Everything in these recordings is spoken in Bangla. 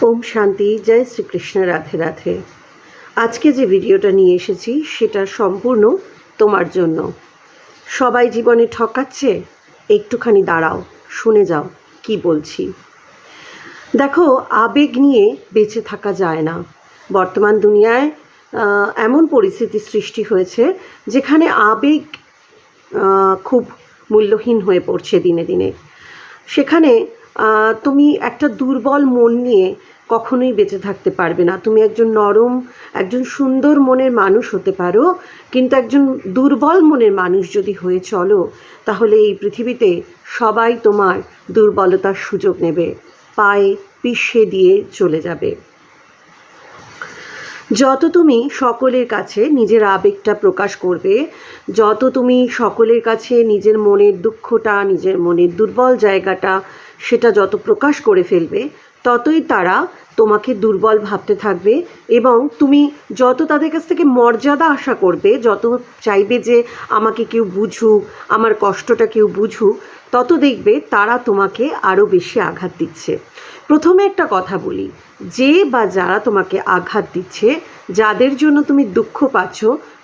ওম শান্তি। জয় শ্রীকৃষ্ণ। রাধে রাধে। আজকে যে ভিডিওটা নিয়ে এসেছি সেটা সম্পূর্ণ তোমার জন্য। সবাই জীবনে ঠকাচ্ছে, একটুখানি দাঁড়াও, শুনে যাও কি বলছি। দেখো, আবেগ নিয়ে বেঁচে থাকা যায় না। বর্তমান দুনিয়ায় এমন পরিস্থিতি সৃষ্টি হয়েছে যেখানে আবেগ খুব মূল্যহীন হয়ে পড়ছে দিনে দিনে। সেখানে তুমি একটা দুর্বল মন নিয়ে কখনোই বেঁচে থাকতে পারবে না। তুমি একজন নরম, একজন সুন্দর মনের মানুষ হতে পারো, কিন্তু একজন দুর্বল মনের মানুষ যদি হয়ে চলো, তাহলে এই পৃথিবীতে সবাই তোমার দুর্বলতার সুযোগ নেবে, পায়ে পিষে দিয়ে চলে যাবে। যত তুমি সকলের কাছে নিজের আবেগটা প্রকাশ করবে, যত তুমি সকলের কাছে নিজের মনের দুঃখটা, নিজের মনের দুর্বল জায়গাটা সেটা যত প্রকাশ করে ফেলবে, ততই তারা তোমাকে দুর্বল ভাবতে থাকবে। এবং তুমি যত তাদের কাছ থেকে মর্যাদা আশা করবে, যত চাইবে যে আমাকে কেউ বুঝুক, আমার কষ্টটা কেউ বুঝুক, তত দেখবে তারা তোমাকে আরও বেশি আঘাত দিচ্ছে। প্রথমে একটা কথা বলি, যে বা যারা তোমাকে আঘাত দিচ্ছে, যাদের জন্য তুমি দুঃখ পাচ্ছ,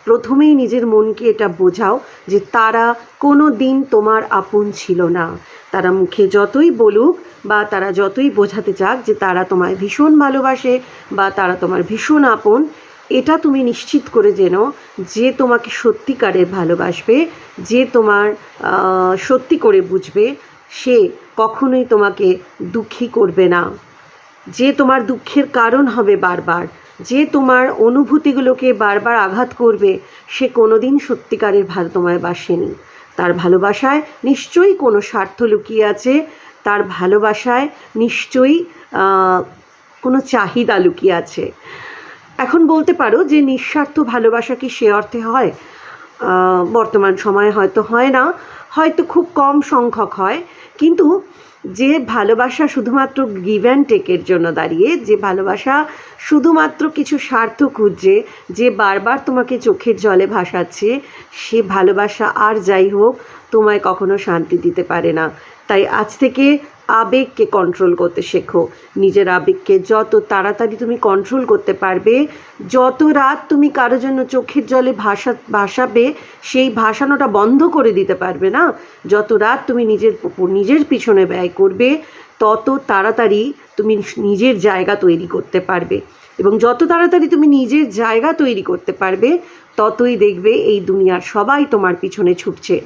প্রথমেই নিজের মনকে এটা বোঝাও যে তারা কোনো দিন তোমার আপন ছিল না। তারা মুখে যতই বলুক বা তারা যতই বোঝাতে চাক যে তারা তোমায় ভীষণ ভালোবাসে বা তারা তোমার ভীষণ আপন, এটা তুমি নিশ্চিত করে জেনো যে তোমাকে সত্যিকারের ভালোবাসবে, যে তোমার সত্যি করে বুঝবে, সে কখনোই তোমাকে দুঃখী করবে না। যে তোমার দুঃখের কারণ হবে বারবার, যে তোমার অনুভূতিগুলোকে বারবার আঘাত করবে, সে কোনোদিন সত্যিকারের তোমায় বাসেনি। তার ভালোবাসায় নিশ্চয়ই কোনো স্বার্থ লুকিয়ে আছে, তার ভালোবাসায় নিশ্চয়ই কোনো চাহিদা লুকিয়ে আছে। এখন বলতে পারো যে নিঃস্বার্থ ভালোবাসা কি সে অর্থে হয়? বর্তমান সময়ে হয়তো হয় না, হয়তো খুব কম সংখ্যক হয়। কিন্তু যে ভালোবাসা শুধুমাত্র গিভ অ্যান্ড টেকের জন্য দাঁড়িয়ে, যে ভালোবাসা শুধুমাত্র কিছু স্বার্থ খুঁজছে, যে বারবার তোমাকে চোখের জলে ভাসাচ্ছে, সে ভালোবাসা আর যাই হোক তোমায় কখনো শান্তি দিতে পারে না। তাই আজ থেকে আবেগকে কন্ট্রোল করতে শেখো। নিজের আবেগকে যত তাড়াতাড়ি তুমি কন্ট্রোল করতে পারবে, যত রাত তুমি কারোর জন্য চোখের জলে ভাসাবে, সেই ভাসানোটা বন্ধ করে দিতে পারবে না, যত রাত তুমি নিজের পিছনে ব্যয় করবে, তত তাড়াতাড়ি তুমি নিজের জায়গা তৈরি করতে পারবে। এবং যত তাড়াতাড়ি তুমি নিজের জায়গা তৈরি করতে পারবে, ততই দেখবে এই দুনিয়ার সবাই তোমার পিছনে ছুটছে।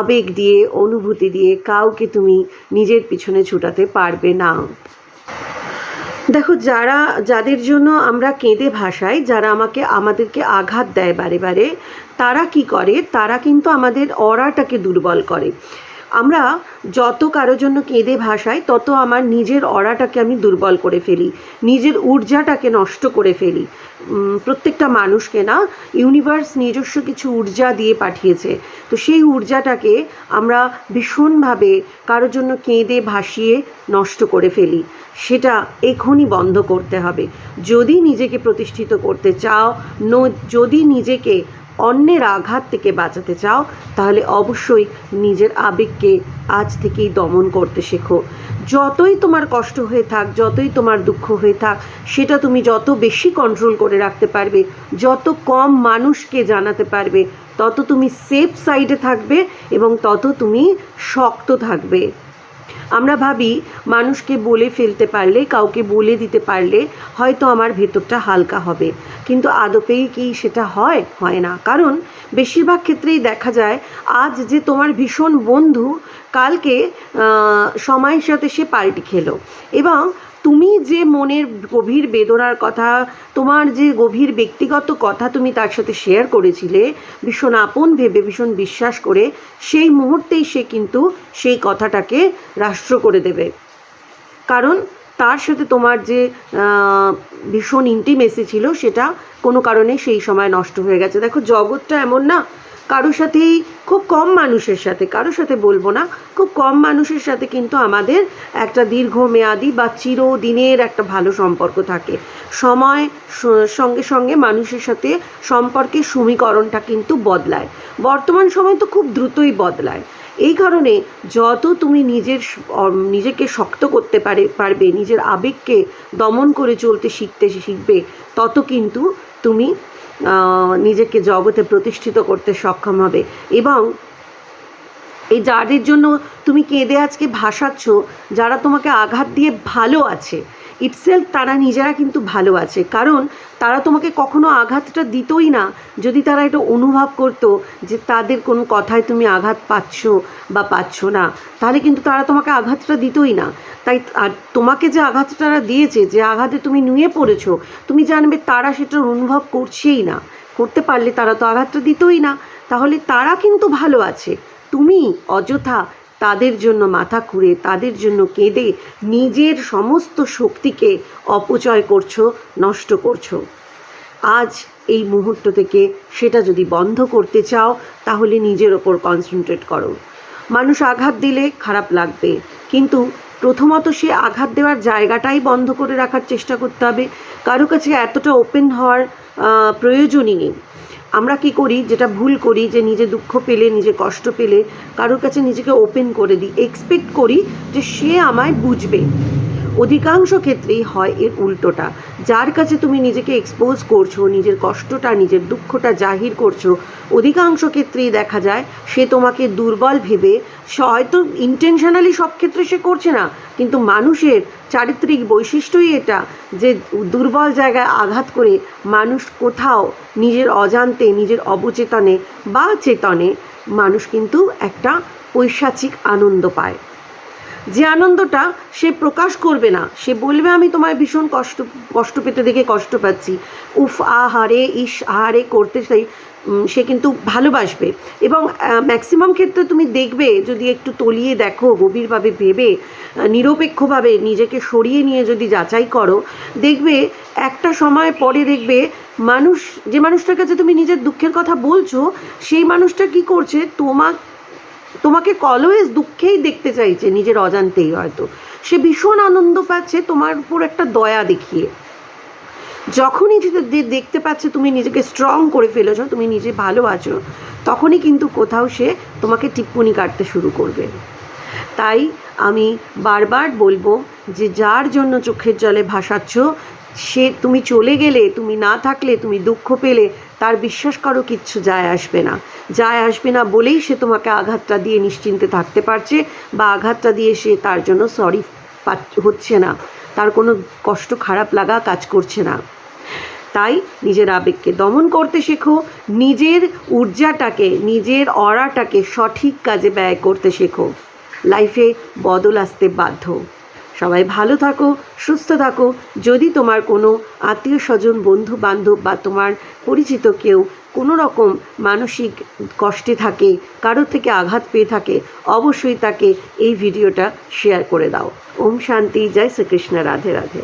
আবেগ দিয়ে, অনুভূতি দিয়ে কাউকে তুমি নিজের পিছনে ছুটাতে পারবে না। দেখো, যাদের জন্য আমরা কেঁদে ভাসাই, যারা আমাদেরকে আঘাত দেয় বারে বারে, তারা কি করে? তারা কিন্তু আমাদের অরাটাকে দুর্বল করে। আমরা যত কারোর জন্য কেঁদে ভাসাই, তত আমার নিজের অরাটাকে আমি দুর্বল করে ফেলি, নিজের ঊর্জাটাকে নষ্ট করে ফেলি। প্রত্যেকটা মানুষকে না ইউনিভার্স নিজস্ব কিছু ঊর্জা দিয়ে পাঠিয়েছে, তো সেই ঊর্জাটাকে আমরা ভীষণভাবে কারোর জন্য কেঁদে ভাসিয়ে নষ্ট করে ফেলি। সেটা এখনই বন্ধ করতে হবে। যদি নিজেকে প্রতিষ্ঠিত করতে চাও, যদি নিজেকে অন্যের আঘাত থেকে বাঁচাতে চাও, তাহলে অবশ্যই নিজের আবেগকে আজ থেকেই দমন করতে শেখো। যতই তোমার কষ্ট হয়ে থাক, যতই তোমার দুঃখ হয়ে থাক, সেটা তুমি যত বেশি কন্ট্রোল করে রাখতে পারবে, যত কম মানুষকে জানাতে পারবে, তত তুমি সেফ সাইডে থাকবে এবং তত তুমি শক্ত থাকবে। আমরা ভাবি মানুষকে বলে ফেলতে পারলে, কাউকে বলে দিতে পারলে হয়তো আমার ভেতরটা হালকা হবে, কিন্তু আদপেই কি সেটা হয়? হয় না। কারণ বেশিরভাগ ক্ষেত্রেই দেখা যায় আজ যে তোমার ভীষণ বন্ধু, কালকে সময়ের সাথে সে পাল্টি খেলো। এবং তুমি যে মনের গভীর বেদনার কথা, তোমার যে গভীর ব্যক্তিগত কথা তুমি তার সাথে শেয়ার করেছিলে ভীষণ আপন ভেবে, ভীষণ বিশ্বাস করে, সেই মুহূর্তেই সে কিন্তু সেই কথাটাকে রাষ্ট্র করে দেবে। কারণ তার সাথে তোমার যে ভীষণ ইন্টিমেসি ছিল, সেটা কোনো কারণে সেই সময় নষ্ট হয়ে গেছে। দেখো, জগৎটা এমন না, কারোর সাথেই, খুব কম মানুষের সাথে, কারোর সাথে বলবো না, খুব কম মানুষের সাথে কিন্তু আমাদের একটা দীর্ঘমেয়াদী বা চিরদিনের একটা ভালো সম্পর্ক থাকে। সময় সঙ্গে সঙ্গে মানুষের সাথে সম্পর্কের সমীকরণটা কিন্তু বদলায়। বর্তমান সময় তো খুব দ্রুতই বদলায়। এই কারণে যত তুমি নিজেকে শক্ত করতে পারবে, নিজের আবেগকে দমন করে চলতে শিখবে, তত কিন্তু তুমি নিজেকে জগতে প্রতিষ্ঠিত করতে সক্ষম হবে। এবং এই যাদের জন্য তুমি কেঁদে আজকে ভাসাচ্ছ, যারা তোমাকে আঘাত দিয়ে ভালো আছে, ইটসেলফ তারা নিজেরা কিন্তু ভালো আছে, কারণ তারা তোমাকে কখনো আঘাতটা দিতই না যদি তারা এটা অনুভব করতো যে তাদের কোনো কথায় তুমি আঘাত পাচ্ছ বা পাচ্ছ না, তাহলে কিন্তু তারা তোমাকে আঘাতটা দিতই না। তাই আর তোমাকে যে আঘাতটা দিয়েছে, যে আঘাতে তুমি নুয়ে পড়েছো, তুমি জানবে তারা সেটা অনুভব করছেই না, করতে পারলে তারা তো আঘাতটা দিতই না, তাহলে তারা কিন্তু ভালো আছে। তুমি অযথা তাদের জন্য মাথা খুঁড়ে, তাদের জন্য কেঁদে নিজের সমস্ত শক্তিকে অপচয় করছো, নষ্ট করছো। আজ এই মুহূর্ত থেকে সেটা যদি বন্ধ করতে চাও, তাহলে নিজের ওপর কনসেন্ট্রেট করো। মানুষ আঘাত দিলে খারাপ লাগবে, কিন্তু প্রথমত সে আঘাত দেওয়ার জায়গাটাই বন্ধ করে রাখার চেষ্টা করতে হবে। কারো কাছে এতটা ওপেন হওয়ার প্রয়োজনই নেই। আমরা কি করি, যেটা ভুল করি, যে নিজে দুঃখ পেলে, নিজে কষ্ট পেলে কারোর কাছে নিজেকে ওপেন করে দিই, এক্সপেক্ট করি যে সে আমায় বুঝবে। অধিকাংশ ক্ষেত্রেই হয় এর উল্টোটা। যার কাছে তুমি নিজেকে এক্সপোজ করছো, নিজের কষ্টটা, নিজের দুঃখটা জাহির করছো, অধিকাংশ ক্ষেত্রেই দেখা যায় সে তোমাকে দুর্বল ভেবে, হয়তো ইন্টেনশনালি সব ক্ষেত্রে সে করছে না, কিন্তু মানুষের চারিত্রিক বৈশিষ্ট্যই এটা যে দুর্বল জায়গায় আঘাত করে মানুষ কোথাও নিজের অজান্তে, নিজের অবচেতনে বা চেতনে মানুষ কিন্তু একটা পৈশাচিক আনন্দ পায়। যে আনন্দটা সে প্রকাশ করবে না, সে বলবে আমি তোমায় ভীষণ কষ্ট পেতে দেখে কষ্ট পাচ্ছি, উফ আহারে ইস আহারে করতে চাই, সে কিন্তু ভালোবাসবে। এবং ম্যাক্সিমাম ক্ষেত্রে তুমি দেখবে, যদি একটু তলিয়ে দেখো, গভীরভাবে ভেবে নিরপেক্ষভাবে নিজেকে সরিয়ে নিয়ে যদি যাচাই করো, দেখবে একটা সময় পরে দেখবে যে মানুষটার কাছে তুমি নিজের দুঃখের কথা বলছো, সেই মানুষটা কি করছে, তোমাকে অলওয়েজ দুঃখেই দেখতে চাইছে, নিজের অজান্তেই হয়তো সে ভীষণ আনন্দ পাচ্ছে তোমার উপর একটা দয়া দেখিয়ে। যখনই দেখতে পাচ্ছে তুমি নিজেকে স্ট্রং করে ফেলেছো, তুমি নিজে ভালো আছো, তখনই কিন্তু কোথাও সে তোমাকে টিপ্পনি কাটতে শুরু করবে। তাই আমি বারবার বলবো যে যার জন্য চোখের জলে ভাসাচ্ছ, সে তুমি চলে গেলে, তুমি না থাকলে, তুমি দুঃখ পেলে, তার বিশ্বাস করো কিচ্ছু যায় আসবে না বলেই সে তোমাকে আঘাতটা দিয়ে নিশ্চিন্তে থাকতে পারছে, বা আঘাতটা দিয়ে সে তার জন্য সরি হচ্ছে না, তার কোনো কষ্ট খারাপ লাগা কাজ করছে না। তাই নিজের আবেগকে দমন করতে শেখো, নিজের ঊর্জাটাকে, নিজের অরাটাকে সঠিক কাজে ব্যয় করতে শেখো। লাইফে বদল আসতে বাধ্য। সবাই ভালো থাকো, সুস্থ থাকো। যদি তোমার কোনো আত্মীয় স্বজন, বন্ধু বান্ধব বা তোমার পরিচিত কেউ কোনো রকম মানসিক কষ্টে থাকে, কারোর থেকে আঘাত পেয়ে থাকে, অবশ্যই তাকে এই ভিডিওটা শেয়ার করে দাও। ওম শান্তি, জয় শ্রীকৃষ্ণ, রাধে রাধে।